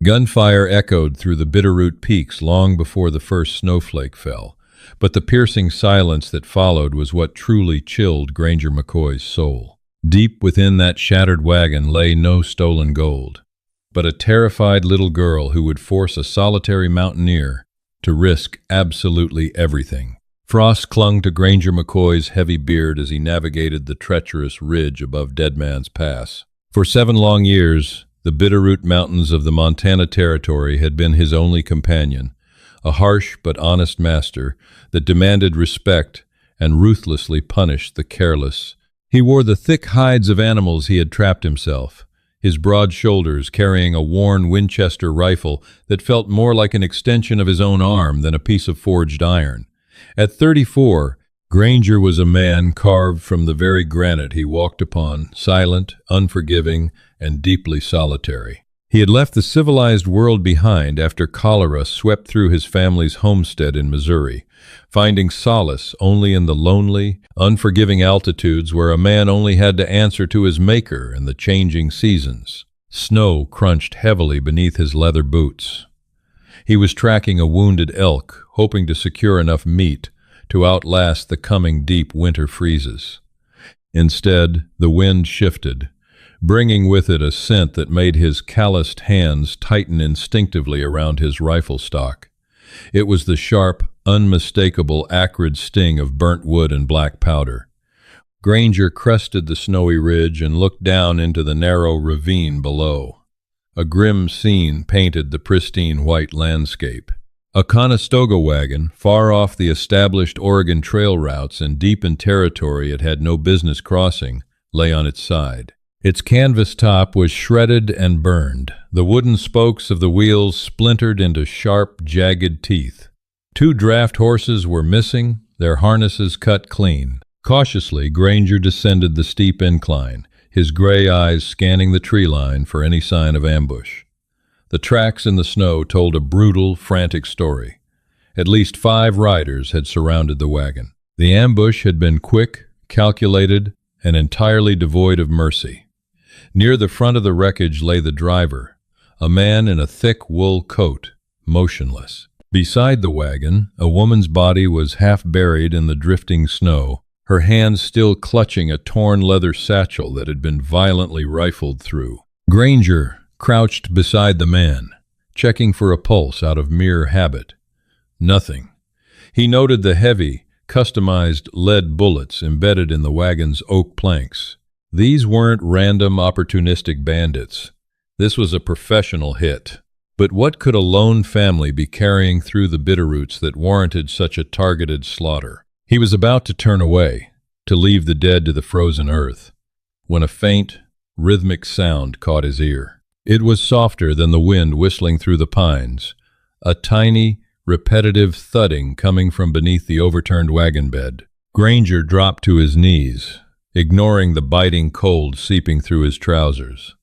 Gunfire echoed through the Bitterroot peaks long before the first snowflake fell, but the piercing silence that followed was what truly chilled Granger McCoy's soul. Deep within that shattered wagon lay no stolen gold, but a terrified little girl who would force a solitary mountaineer to risk absolutely everything. Frost clung to Granger McCoy's heavy beard as he navigated the treacherous ridge above Deadman's Pass. For 7 long years, the Bitterroot Mountains of the Montana Territory had been his only companion, a harsh but honest master that demanded respect and ruthlessly punished the careless. He wore the thick hides of animals he had trapped himself, his broad shoulders carrying a worn Winchester rifle that felt more like an extension of his own arm than a piece of forged iron. At 34, Granger was a man carved from the very granite he walked upon, silent, unforgiving, and deeply solitary. He had left the civilized world behind after cholera swept through his family's homestead in Missouri, finding solace only in the lonely, unforgiving altitudes where a man only had to answer to his maker and the changing seasons. Snow crunched heavily beneath his leather boots. He was tracking a wounded elk, hoping to secure enough meat to outlast the coming deep winter freezes. Instead, the wind shifted, bringing with it a scent that made his calloused hands tighten instinctively around his rifle stock. It was the sharp, unmistakable, acrid sting of burnt wood and black powder. Granger crested the snowy ridge and looked down into the narrow ravine below. A grim scene painted the pristine white landscape. A Conestoga wagon, far off the established Oregon trail routes and deep in territory it had no business crossing, lay on its side. Its canvas top was shredded and burned, the wooden spokes of the wheels splintered into sharp, jagged teeth. 2 draft horses were missing, their harnesses cut clean. Cautiously, Granger descended the steep incline, his gray eyes scanning the tree line for any sign of ambush. The tracks in the snow told a brutal, frantic story. At least 5 riders had surrounded the wagon. The ambush had been quick, calculated, and entirely devoid of mercy. Near the front of the wreckage lay the driver, a man in a thick wool coat, motionless. Beside the wagon, a woman's body was half buried in the drifting snow, her hands still clutching a torn leather satchel that had been violently rifled through. Granger crouched beside the man, checking for a pulse out of mere habit. Nothing. He noted the heavy, customized lead bullets embedded in the wagon's oak planks. These weren't random, opportunistic bandits. This was a professional hit. But what could a lone family be carrying through the Bitterroots that warranted such a targeted slaughter? He was about to turn away, to leave the dead to the frozen earth, when a faint, rhythmic sound caught his ear. It was softer than the wind whistling through the pines, a tiny, repetitive thudding coming from beneath the overturned wagon bed. Granger dropped to his knees, ignoring the biting cold seeping through his trousers.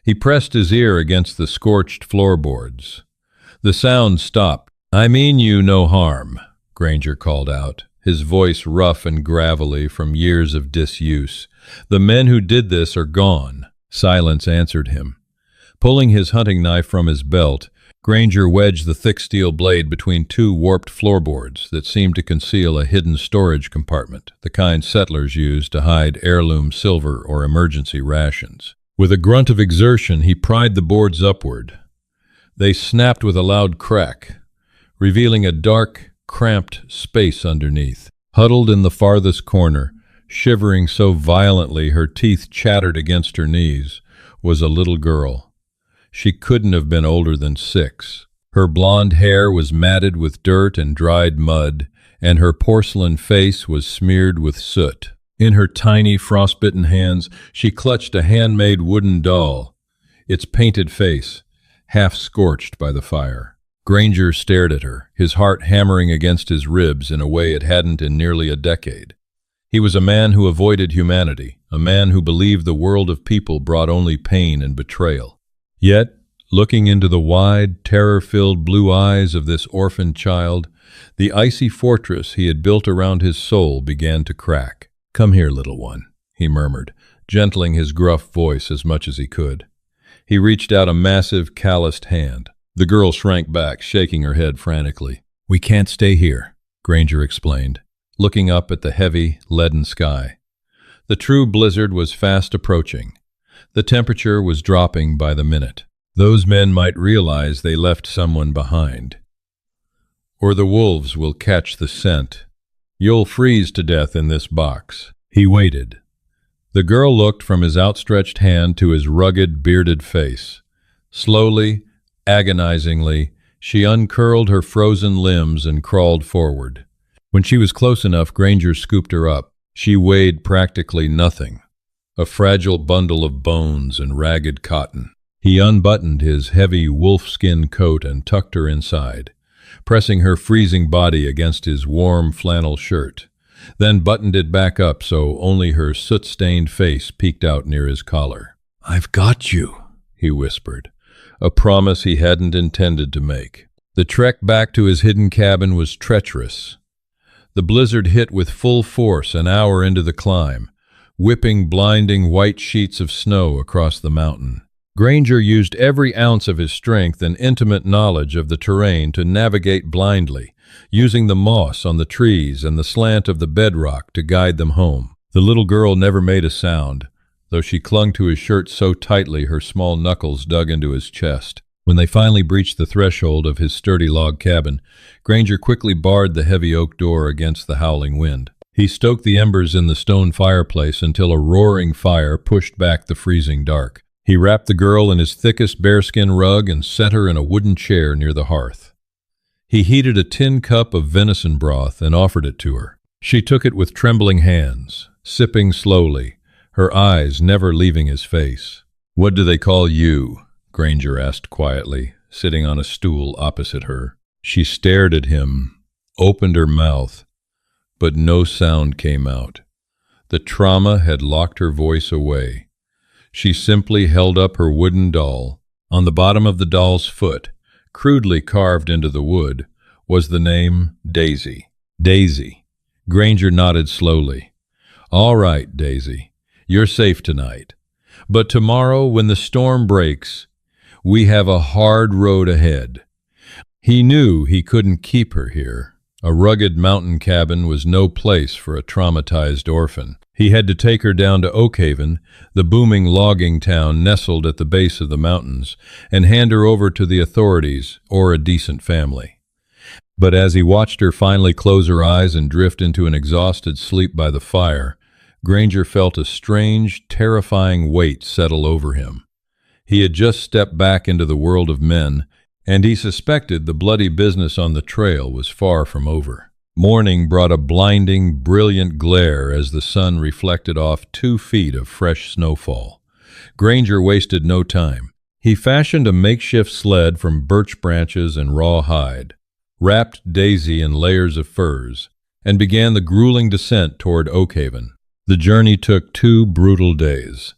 He pressed his ear against the scorched floorboards. The sound stopped. "I mean you no harm," Granger called out, his voice rough and gravelly from years of disuse. "The men who did this are gone." Silence answered him. Pulling his hunting knife from his belt, Granger wedged the thick steel blade between 2 warped floorboards that seemed to conceal a hidden storage compartment, the kind settlers used to hide heirloom silver or emergency rations. With a grunt of exertion, he pried the boards upward. They snapped with a loud crack, revealing a dark, cramped space underneath. Huddled in the farthest corner, shivering so violently her teeth chattered against her knees, was a little girl. She couldn't have been older than 6. Her blonde hair was matted with dirt and dried mud, and her porcelain face was smeared with soot. In her tiny, frostbitten hands, she clutched a handmade wooden doll, its painted face half scorched by the fire. Granger stared at her, his heart hammering against his ribs in a way it hadn't in nearly a decade. He was a man who avoided humanity, a man who believed the world of people brought only pain and betrayal. Yet, looking into the wide, terror-filled blue eyes of this orphaned child, the icy fortress he had built around his soul began to crack. "Come here, little one," he murmured, gentling his gruff voice as much as he could. He reached out a massive, calloused hand. The girl shrank back, shaking her head frantically. "We can't stay here," Granger explained, looking up at the heavy, leaden sky. The true blizzard was fast approaching. The temperature was dropping by the minute. Those men might realize they left someone behind. Or the wolves will catch the scent. "You'll freeze to death in this box." He waited. The girl looked from his outstretched hand to his rugged, bearded face. Slowly, agonizingly, she uncurled her frozen limbs and crawled forward. When she was close enough, Granger scooped her up. She weighed practically nothing, a fragile bundle of bones and ragged cotton. He unbuttoned his heavy wolfskin coat and tucked her inside, pressing her freezing body against his warm flannel shirt, then buttoned it back up so only her soot-stained face peeked out near his collar. "I've got you," he whispered, a promise he hadn't intended to make. The trek back to his hidden cabin was treacherous. The blizzard hit with full force an hour into the climb, whipping blinding white sheets of snow across the mountain. Granger used every ounce of his strength and intimate knowledge of the terrain to navigate blindly, using the moss on the trees and the slant of the bedrock to guide them home. The little girl never made a sound, though she clung to his shirt so tightly her small knuckles dug into his chest. When they finally breached the threshold of his sturdy log cabin, Granger quickly barred the heavy oak door against the howling wind. He stoked the embers in the stone fireplace until a roaring fire pushed back the freezing dark. He wrapped the girl in his thickest bearskin rug and set her in a wooden chair near the hearth. He heated a tin cup of venison broth and offered it to her. She took it with trembling hands, sipping slowly, her eyes never leaving his face. "What do they call you?" Granger asked quietly, sitting on a stool opposite her. She stared at him, opened her mouth, but no sound came out. The trauma had locked her voice away. She simply held up her wooden doll. On the bottom of the doll's foot, crudely carved into the wood, was the name Daisy. Daisy. Granger nodded slowly. "All right, Daisy. You're safe tonight. But tomorrow, when the storm breaks, we have a hard road ahead." He knew he couldn't keep her here. A rugged mountain cabin was no place for a traumatized orphan. He had to take her down to Oakhaven, the booming logging town nestled at the base of the mountains, and hand her over to the authorities or a decent family. But as he watched her finally close her eyes and drift into an exhausted sleep by the fire, Granger felt a strange, terrifying weight settle over him. He had just stepped back into the world of men, and he suspected the bloody business on the trail was far from over. Morning brought a blinding, brilliant glare as the sun reflected off 2 feet of fresh snowfall. Granger wasted no time. He fashioned a makeshift sled from birch branches and raw hide, wrapped Daisy in layers of furs, and began the grueling descent toward Oakhaven. The journey took 2 brutal days.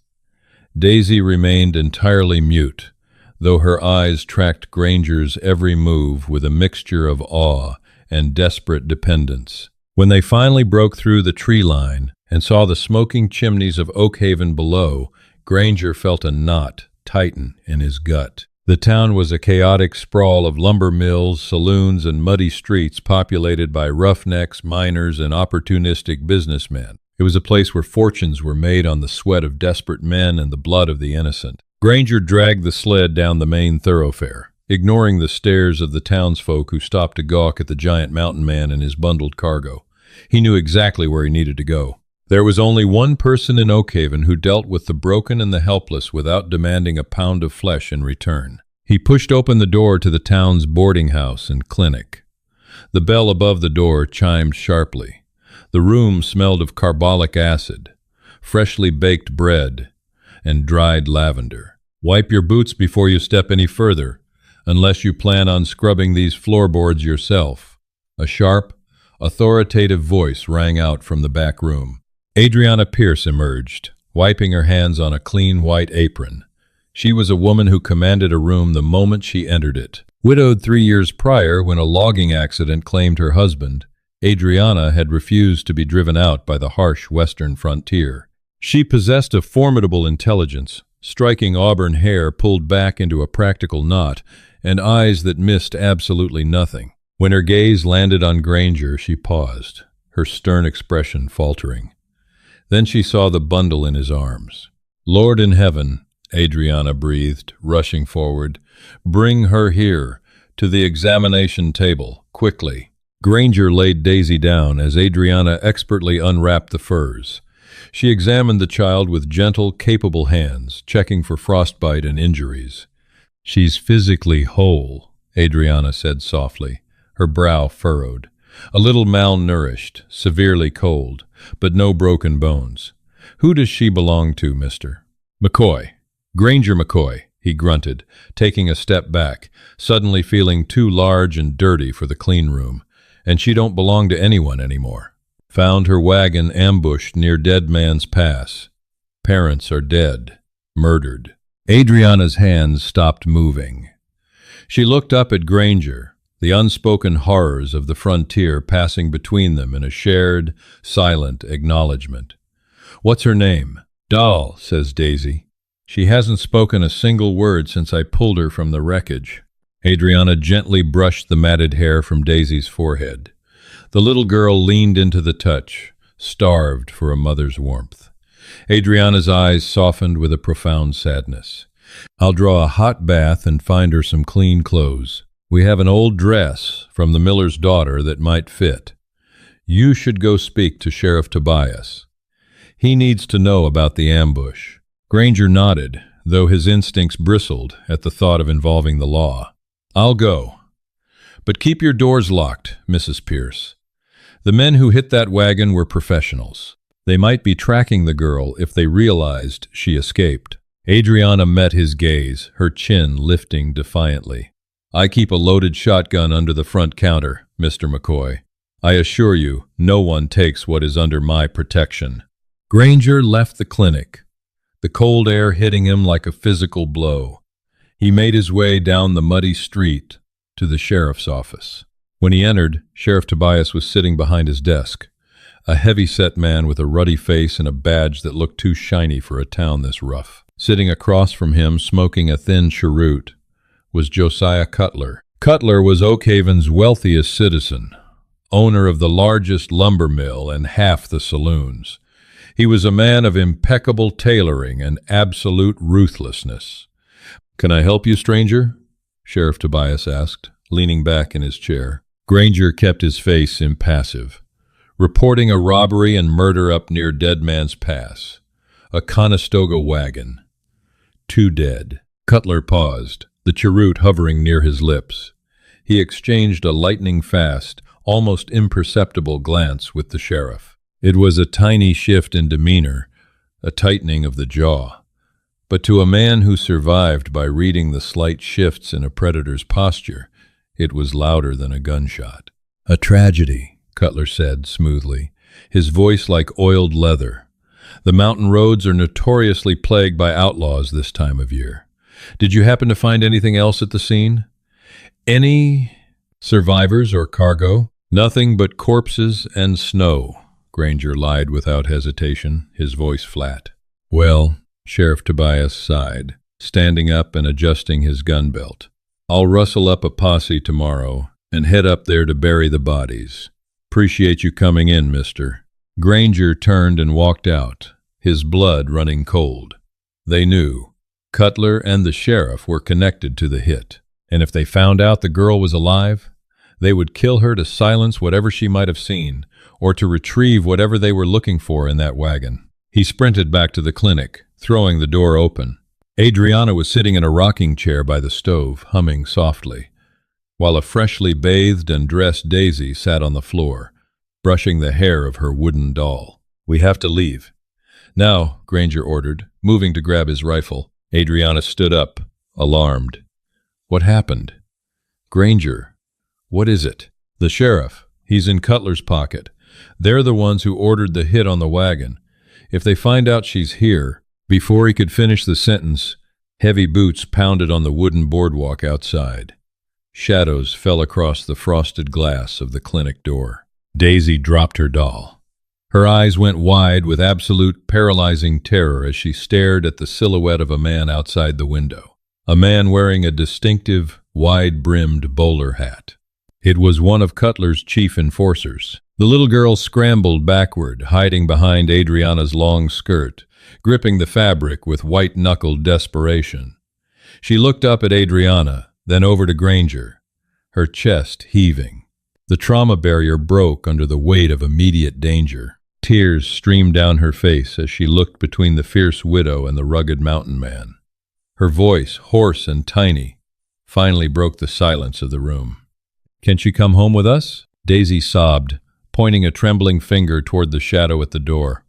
Daisy remained entirely mute, though her eyes tracked Granger's every move with a mixture of awe and desperate dependence. When they finally broke through the tree line and saw the smoking chimneys of Oakhaven below, Granger felt a knot tighten in his gut. The town was a chaotic sprawl of lumber mills, saloons, and muddy streets populated by roughnecks, miners, and opportunistic businessmen. It was a place where fortunes were made on the sweat of desperate men and the blood of the innocent. Granger dragged the sled down the main thoroughfare, ignoring the stares of the townsfolk who stopped to gawk at the giant mountain man and his bundled cargo. He knew exactly where he needed to go. There was only one person in Oakhaven who dealt with the broken and the helpless without demanding a pound of flesh in return. He pushed open the door to the town's boarding house and clinic. The bell above the door chimed sharply. The room smelled of carbolic acid, freshly baked bread, and dried lavender. "Wipe your boots before you step any further, unless you plan on scrubbing these floorboards yourself." A sharp, authoritative voice rang out from the back room. Adriana Pierce emerged, wiping her hands on a clean white apron. She was a woman who commanded a room the moment she entered it. Widowed 3 years prior when a logging accident claimed her husband, Adriana had refused to be driven out by the harsh western frontier. She possessed a formidable intelligence, striking auburn hair pulled back into a practical knot, and eyes that missed absolutely nothing. When her gaze landed on Granger, she paused, her stern expression faltering. Then she saw the bundle in his arms. "Lord in heaven," Adriana breathed, rushing forward. "Bring her here, to the examination table, quickly." Granger laid Daisy down as Adriana expertly unwrapped the furs. She examined the child with gentle, capable hands, checking for frostbite and injuries. "She's physically whole," Adriana said softly, her brow furrowed. "A little malnourished, severely cold, but no broken bones. Who does she belong to, Mr. McCoy?" "Granger McCoy," he grunted, taking a step back, suddenly feeling too large and dirty for the clean room. "And she don't belong to anyone anymore. Found her wagon ambushed near Deadman's Pass. Parents are dead, murdered." Adriana's hands stopped moving. She looked up at Granger, the unspoken horrors of the frontier passing between them in a shared, silent acknowledgement. "What's her name?" "Doll," says Daisy. "She hasn't spoken a single word since I pulled her from the wreckage." Adriana gently brushed the matted hair from Daisy's forehead. The little girl leaned into the touch, starved for a mother's warmth. Adriana's eyes softened with a profound sadness. "I'll draw a hot bath and find her some clean clothes. We have an old dress from the miller's daughter that might fit. You should go speak to Sheriff Tobias. He needs to know about the ambush." Granger nodded, though his instincts bristled at the thought of involving the law. "I'll go. But keep your doors locked, Mrs. Pierce. The men who hit that wagon were professionals. They might be tracking the girl if they realized she escaped." Adriana met his gaze, her chin lifting defiantly. "I keep a loaded shotgun under the front counter, Mr. McCoy. I assure you, no one takes what is under my protection." Granger left the clinic, the cold air hitting him like a physical blow. He made his way down the muddy street to the sheriff's office. When he entered, Sheriff Tobias was sitting behind his desk, a heavy-set man with a ruddy face and a badge that looked too shiny for a town this rough. Sitting across from him, smoking a thin cheroot, was Josiah Cutler. Cutler was Oak Haven's wealthiest citizen, owner of the largest lumber mill and half the saloons. He was a man of impeccable tailoring and absolute ruthlessness. "Can I help you, stranger?" Sheriff Tobias asked, leaning back in his chair. Granger kept his face impassive. "Reporting a robbery and murder up near Deadman's Pass. A Conestoga wagon. 2 dead." Cutler paused, the cheroot hovering near his lips. He exchanged a lightning-fast, almost imperceptible glance with the sheriff. It was a tiny shift in demeanor, a tightening of the jaw. But to a man who survived by reading the slight shifts in a predator's posture, it was louder than a gunshot. "A tragedy," Cutler said smoothly, his voice like oiled leather. "The mountain roads are notoriously plagued by outlaws this time of year. Did you happen to find anything else at the scene? Any survivors or cargo?" "Nothing but corpses and snow," Granger lied without hesitation, his voice flat. "Well," Sheriff Tobias sighed, standing up and adjusting his gun belt, "I'll rustle up a posse tomorrow and head up there to bury the bodies. Appreciate you coming in, mister." Granger turned and walked out, his blood running cold. They knew. Cutler and the sheriff were connected to the hit, and if they found out the girl was alive, they would kill her to silence whatever she might have seen, or to retrieve whatever they were looking for in that wagon. He sprinted back to the clinic, throwing the door open. Adriana was sitting in a rocking chair by the stove, humming softly, while a freshly bathed and dressed Daisy sat on the floor, brushing the hair of her wooden doll. "We have to leave." "Now," Granger ordered, moving to grab his rifle. Adriana stood up, alarmed. "What happened?" "Granger, what is it?" "The sheriff. He's in Cutler's pocket. They're the ones who ordered the hit on the wagon. If they find out she's here..." Before he could finish the sentence, heavy boots pounded on the wooden boardwalk outside. Shadows fell across the frosted glass of the clinic door. Daisy dropped her doll. Her eyes went wide with absolute paralyzing terror as she stared at the silhouette of a man outside the window. A man wearing a distinctive, wide-brimmed bowler hat. It was one of Cutler's chief enforcers. The little girl scrambled backward, hiding behind Adriana's long skirt, gripping the fabric with white-knuckled desperation. She looked up at Adriana, then over to Granger, her chest heaving. The trauma barrier broke under the weight of immediate danger. Tears streamed down her face as she looked between the fierce widow and the rugged mountain man. Her voice, hoarse and tiny, finally broke the silence of the room. "Can she come home with us?" Daisy sobbed, pointing a trembling finger toward the shadow at the door.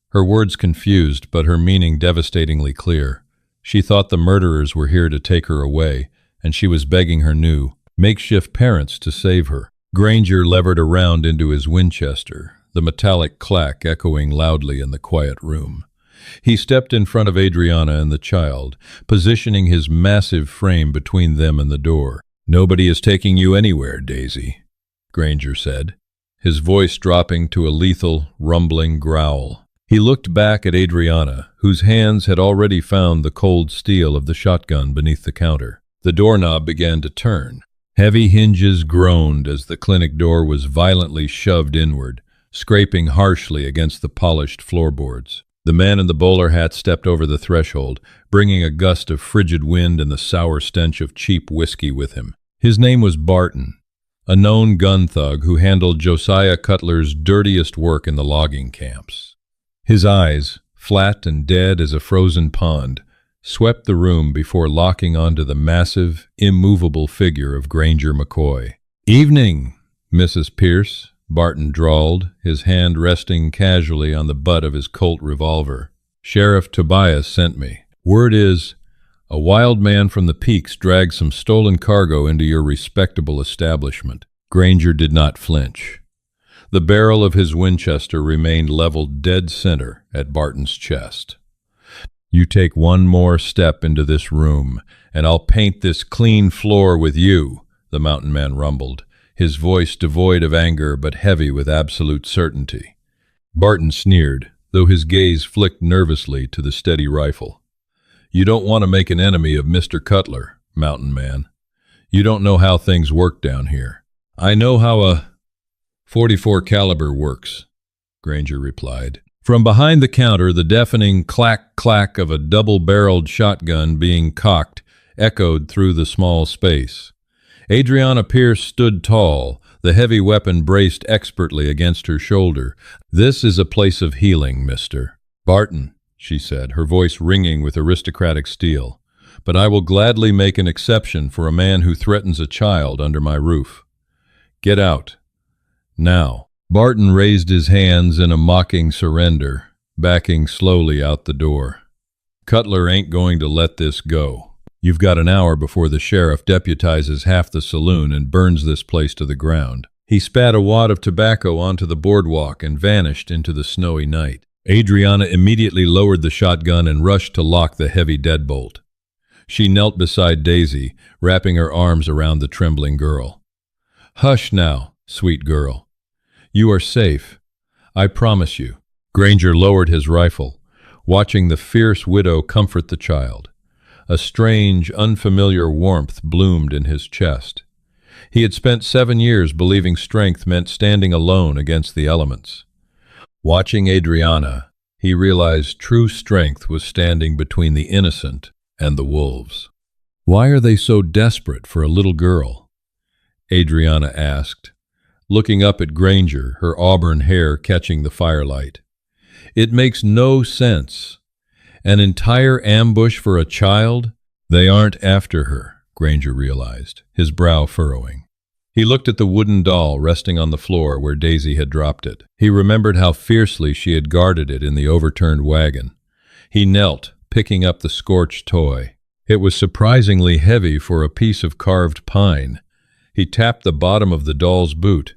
Her words confused, but her meaning devastatingly clear. She thought the murderers were here to take her away, and she was begging her new, makeshift parents to save her. Granger levered around into his Winchester, the metallic clack echoing loudly in the quiet room. He stepped in front of Adriana and the child, positioning his massive frame between them and the door. "Nobody is taking you anywhere, Daisy," Granger said, his voice dropping to a lethal, rumbling growl. He looked back at Adriana, whose hands had already found the cold steel of the shotgun beneath the counter. The doorknob began to turn. Heavy hinges groaned as the clinic door was violently shoved inward, scraping harshly against the polished floorboards. The man in the bowler hat stepped over the threshold, bringing a gust of frigid wind and the sour stench of cheap whiskey with him. His name was Barton, a known gun thug who handled Josiah Cutler's dirtiest work in the logging camps. His eyes, flat and dead as a frozen pond, swept the room before locking onto the massive, immovable figure of Granger McCoy. "Evening, Mrs. Pierce," Barton drawled, his hand resting casually on the butt of his Colt revolver. "Sheriff Tobias sent me. Word is, a wild man from the peaks dragged some stolen cargo into your respectable establishment." Granger did not flinch. The barrel of his Winchester remained leveled dead center at Barton's chest. "You take one more step into this room, and I'll paint this clean floor with you," the mountain man rumbled, his voice devoid of anger but heavy with absolute certainty. Barton sneered, though his gaze flicked nervously to the steady rifle. "You don't want to make an enemy of Mr. Cutler, mountain man. You don't know how things work down here." "I know how a .44 caliber works," Granger replied. From behind the counter, the deafening clack-clack of a double-barreled shotgun being cocked echoed through the small space. Adriana Pierce stood tall, the heavy weapon braced expertly against her shoulder. "This is a place of healing, mister." "Barton," she said, her voice ringing with aristocratic steel, "but I will gladly make an exception for a man who threatens a child under my roof. Get out. Now." Barton raised his hands in a mocking surrender, backing slowly out the door. "Cutler ain't going to let this go. You've got an hour before the sheriff deputizes half the saloon and burns this place to the ground." He spat a wad of tobacco onto the boardwalk and vanished into the snowy night. Adriana immediately lowered the shotgun and rushed to lock the heavy deadbolt. She knelt beside Daisy, wrapping her arms around the trembling girl. "Hush now, sweet girl. You are safe. I promise you." Granger lowered his rifle, watching the fierce widow comfort the child. A strange, unfamiliar warmth bloomed in his chest. He had spent 7 years believing strength meant standing alone against the elements. Watching Adriana, he realized true strength was standing between the innocent and the wolves. "Why are they so desperate for a little girl?" Adriana asked, looking up at Granger, her auburn hair catching the firelight. "It makes no sense. An entire ambush for a child? They aren't after her," Granger realized, his brow furrowing. He looked at the wooden doll resting on the floor where Daisy had dropped it. He remembered how fiercely she had guarded it in the overturned wagon. He knelt, picking up the scorched toy. It was surprisingly heavy for a piece of carved pine. He tapped the bottom of the doll's boot.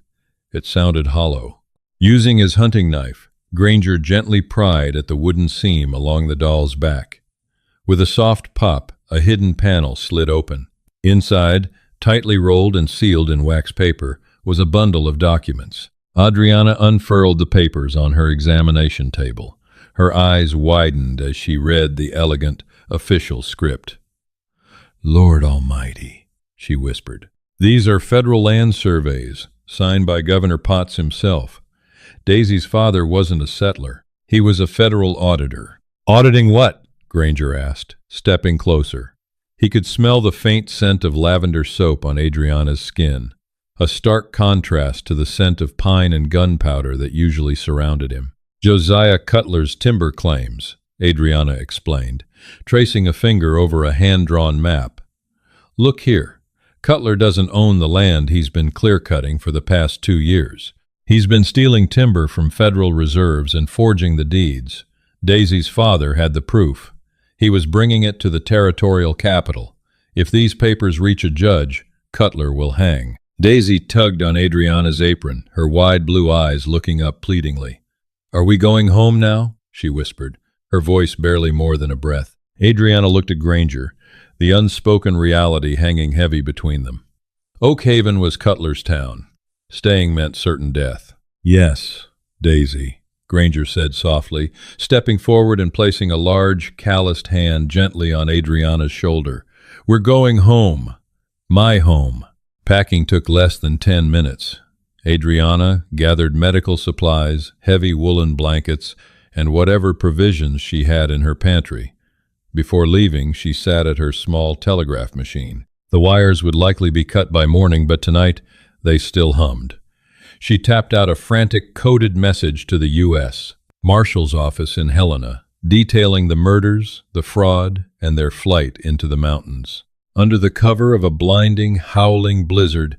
It sounded hollow. Using his hunting knife, Granger gently pried at the wooden seam along the doll's back. With a soft pop, a hidden panel slid open. Inside, tightly rolled and sealed in wax paper, was a bundle of documents. Adriana unfurled the papers on her examination table. Her eyes widened as she read the elegant, official script. "Lord Almighty," she whispered. "These are federal land surveys, signed by Governor Potts himself. Daisy's father wasn't a settler. He was a federal auditor." "Auditing what?" Granger asked, stepping closer. He could smell the faint scent of lavender soap on Adriana's skin, a stark contrast to the scent of pine and gunpowder that usually surrounded him. "Josiah Cutler's timber claims," Adriana explained, tracing a finger over a hand-drawn map. "Look here. Cutler doesn't own the land he's been clear-cutting for the past 2 years. He's been stealing timber from federal reserves and forging the deeds. Daisy's father had the proof. He was bringing it to the territorial capital. If these papers reach a judge, Cutler will hang." Daisy tugged on Adriana's apron, her wide blue eyes looking up pleadingly. "Are we going home now?" she whispered, her voice barely more than a breath. Adriana looked at Granger, the unspoken reality hanging heavy between them. Oak Haven was Cutler's town. Staying meant certain death. "Yes, Daisy," Granger said softly, stepping forward and placing a large, calloused hand gently on Adriana's shoulder. "We're going home. My home." Packing took less than 10 minutes. Adriana gathered medical supplies, heavy woolen blankets, and whatever provisions she had in her pantry. Before leaving, she sat at her small telegraph machine. The wires would likely be cut by morning, but tonight they still hummed. She tapped out a frantic coded message to the U.S. Marshal's office in Helena, detailing the murders, the fraud, and their flight into the mountains. Under the cover of a blinding, howling blizzard,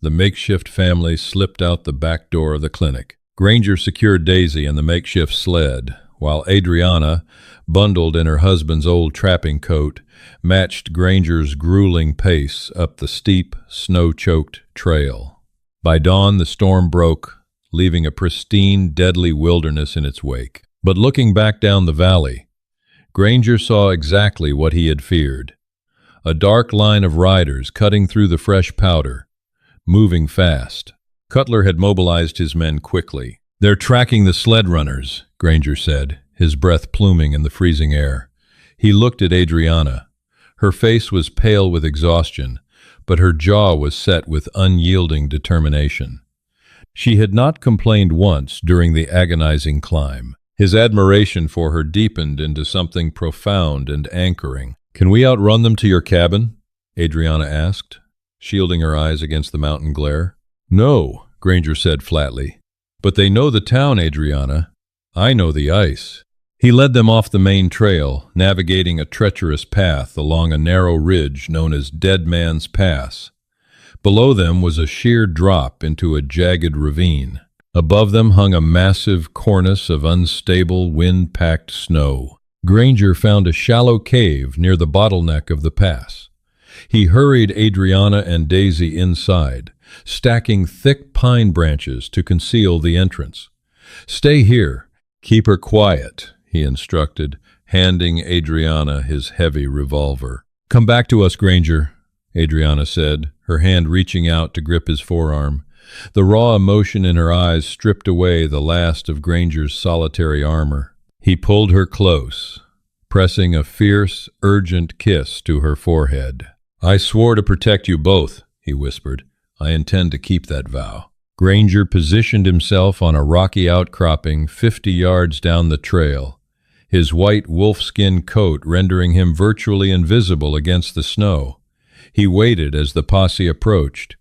the makeshift family slipped out the back door of the clinic. Granger secured Daisy in the makeshift sled, while Adriana, bundled in her husband's old trapping coat, matched Granger's grueling pace up the steep, snow-choked trail. By dawn, the storm broke, leaving a pristine, deadly wilderness in its wake. But looking back down the valley, Granger saw exactly what he had feared. A dark line of riders cutting through the fresh powder, moving fast. Cutler had mobilized his men quickly. "They're tracking the sled runners," Granger said, his breath pluming in the freezing air. He looked at Adriana. Her face was pale with exhaustion, but her jaw was set with unyielding determination. She had not complained once during the agonizing climb. His admiration for her deepened into something profound and anchoring. "Can we outrun them to your cabin?" Adriana asked, shielding her eyes against the mountain glare. "No," Granger said flatly. "But they know the town, Adriana. I know the ice." He led them off the main trail, navigating a treacherous path along a narrow ridge known as Deadman's Pass. Below them was a sheer drop into a jagged ravine. Above them hung a massive cornice of unstable, wind-packed snow. Granger found a shallow cave near the bottleneck of the pass. He hurried Adriana and Daisy inside, stacking thick pine branches to conceal the entrance. "Stay here. Keep her quiet," he instructed, handing Adriana his heavy revolver. "Come back to us, Granger," Adriana said, her hand reaching out to grip his forearm. The raw emotion in her eyes stripped away the last of Granger's solitary armor. He pulled her close, pressing a fierce, urgent kiss to her forehead. "I swore to protect you both," he whispered. "I intend to keep that vow." Granger positioned himself on a rocky outcropping 50 yards down the trail, his white wolfskin coat rendering him virtually invisible against the snow. He waited as the posse approached.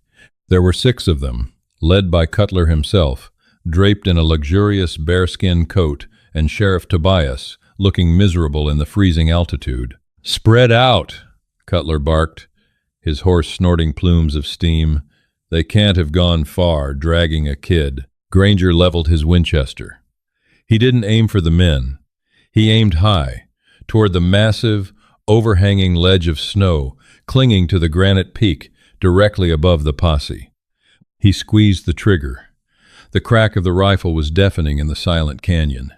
There were 6 of them, led by Cutler himself, draped in a luxurious bearskin coat, and Sheriff Tobias, looking miserable in the freezing altitude. "Spread out," Cutler barked, his horse snorting plumes of steam. "They can't have gone far, dragging a kid." Granger leveled his Winchester. He didn't aim for the men. He aimed high, toward the massive, overhanging ledge of snow clinging to the granite peak directly above the posse. He squeezed the trigger. The crack of the rifle was deafening in the silent canyon.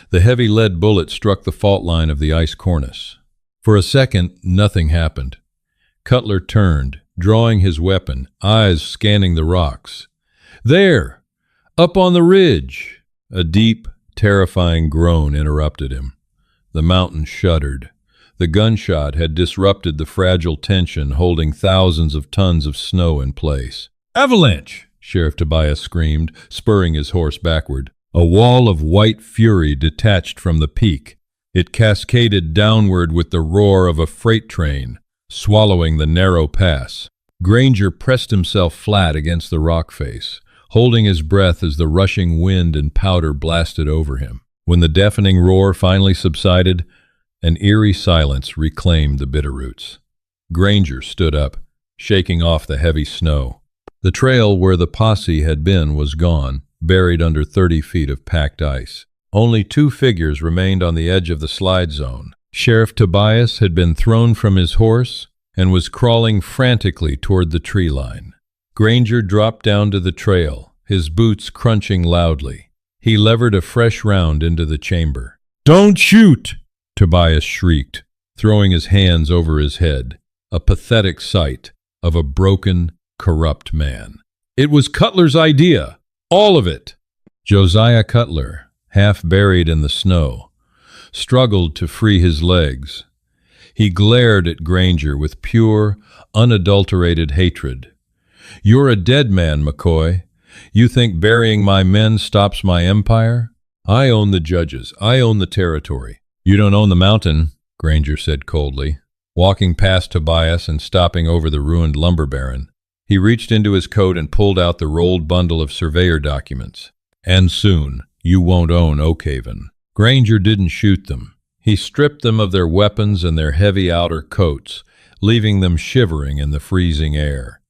The heavy lead bullet struck the fault line of the ice cornice. For a second, nothing happened. Cutler turned, drawing his weapon, eyes scanning the rocks. "There! Up on the ridge! A deep, terrifying groan interrupted him. The mountain shuddered. The gunshot had disrupted the fragile tension holding thousands of tons of snow in place. Avalanche! Sheriff Tobias screamed, spurring his horse backward. A wall of white fury detached from the peak. It cascaded downward with the roar of a freight train, swallowing the narrow pass. Granger pressed himself flat against the rock face, holding his breath as the rushing wind and powder blasted over him. When the deafening roar finally subsided, an eerie silence reclaimed the Bitterroots. Granger stood up, shaking off the heavy snow. The trail where the posse had been was gone, buried under 30 feet of packed ice. Only 2 figures remained on the edge of the slide zone. Sheriff Tobias had been thrown from his horse and was crawling frantically toward the tree line. Granger dropped down to the trail, his boots crunching loudly. He levered a fresh round into the chamber. "Don't shoot!" Tobias shrieked, throwing his hands over his head, a pathetic sight of a broken, corrupt man. It was Cutler's idea, all of it. Josiah Cutler, half buried in the snow, struggled to free his legs. He glared at Granger with pure, unadulterated hatred. "You're a dead man, McCoy. You think burying my men stops my empire? I own the judges. I own the territory. You don't own the mountain," Granger said coldly. Walking past Tobias and stopping over the ruined lumber baron, he reached into his coat and pulled out the rolled bundle of surveyor documents. "And soon, you won't own Oakhaven." Granger didn't shoot them. He stripped them of their weapons and their heavy outer coats, leaving them shivering in the freezing air.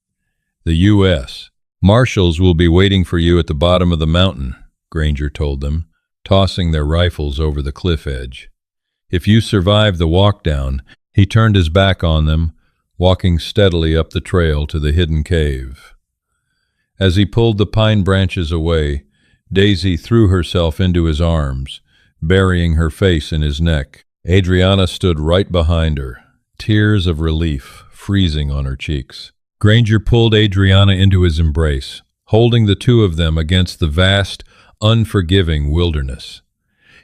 "The U.S. Marshals will be waiting for you at the bottom of the mountain," Granger told them, tossing their rifles over the cliff edge. "If you survive the walk down," he turned his back on them, walking steadily up the trail to the hidden cave. As he pulled the pine branches away, Daisy threw herself into his arms, burying her face in his neck. Adriana stood right behind her, tears of relief freezing on her cheeks. Granger pulled Adriana into his embrace, holding the 2 of them against the vast, unforgiving wilderness.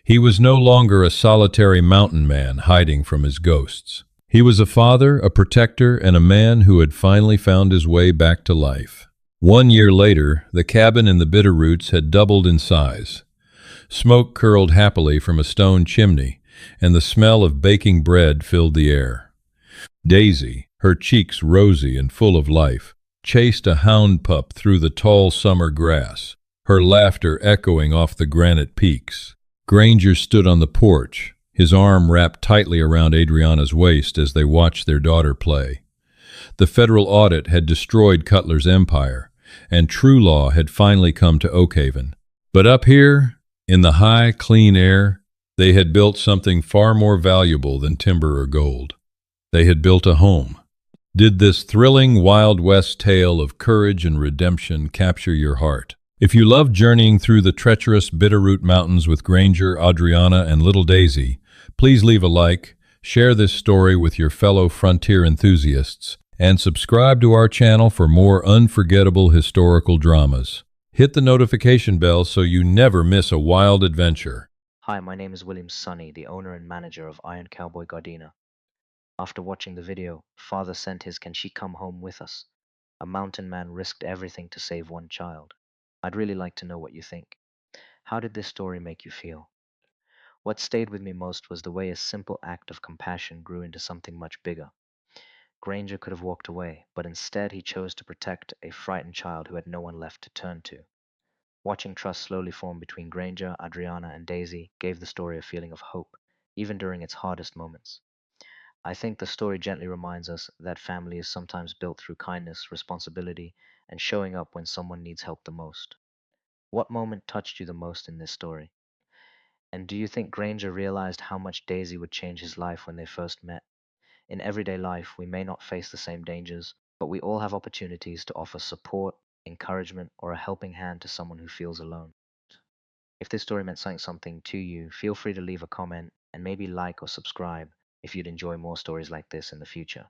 He was no longer a solitary mountain man hiding from his ghosts. He was a father, a protector, and a man who had finally found his way back to life. 1 year later, the cabin in the Bitterroots had doubled in size. Smoke curled happily from a stone chimney, and the smell of baking bread filled the air. Daisy, her cheeks rosy and full of life, chased a hound pup through the tall summer grass, her laughter echoing off the granite peaks. Granger stood on the porch, his arm wrapped tightly around Adriana's waist as they watched their daughter play. The federal audit had destroyed Cutler's empire, and true law had finally come to Oakhaven. But up here, in the high, clean air, they had built something far more valuable than timber or gold. They had built a home. Did this thrilling Wild West tale of courage and redemption capture your heart? If you love journeying through the treacherous Bitterroot Mountains with Granger, Adriana, and little Daisy, please leave a like, share this story with your fellow frontier enthusiasts, and subscribe to our channel for more unforgettable historical dramas. Hit the notification bell so you never miss a wild adventure. Hi, my name is William Sunny, the owner and manager of Iron Cowboy Gardena. After watching the video, father sent his "Can she come home with us?" A mountain man risked everything to save one child. I'd really like to know what you think. How did this story make you feel? What stayed with me most was the way a simple act of compassion grew into something much bigger. Granger could have walked away, but instead he chose to protect a frightened child who had no one left to turn to. Watching trust slowly form between Granger, Adriana, and Daisy gave the story a feeling of hope, even during its hardest moments. I think the story gently reminds us that family is sometimes built through kindness, responsibility, and showing up when someone needs help the most. What moment touched you the most in this story? And do you think Granger realized how much Daisy would change his life when they first met? In everyday life, we may not face the same dangers, but we all have opportunities to offer support, encouragement, or a helping hand to someone who feels alone. If this story meant something to you, feel free to leave a comment and maybe like or subscribe if you'd enjoy more stories like this in the future.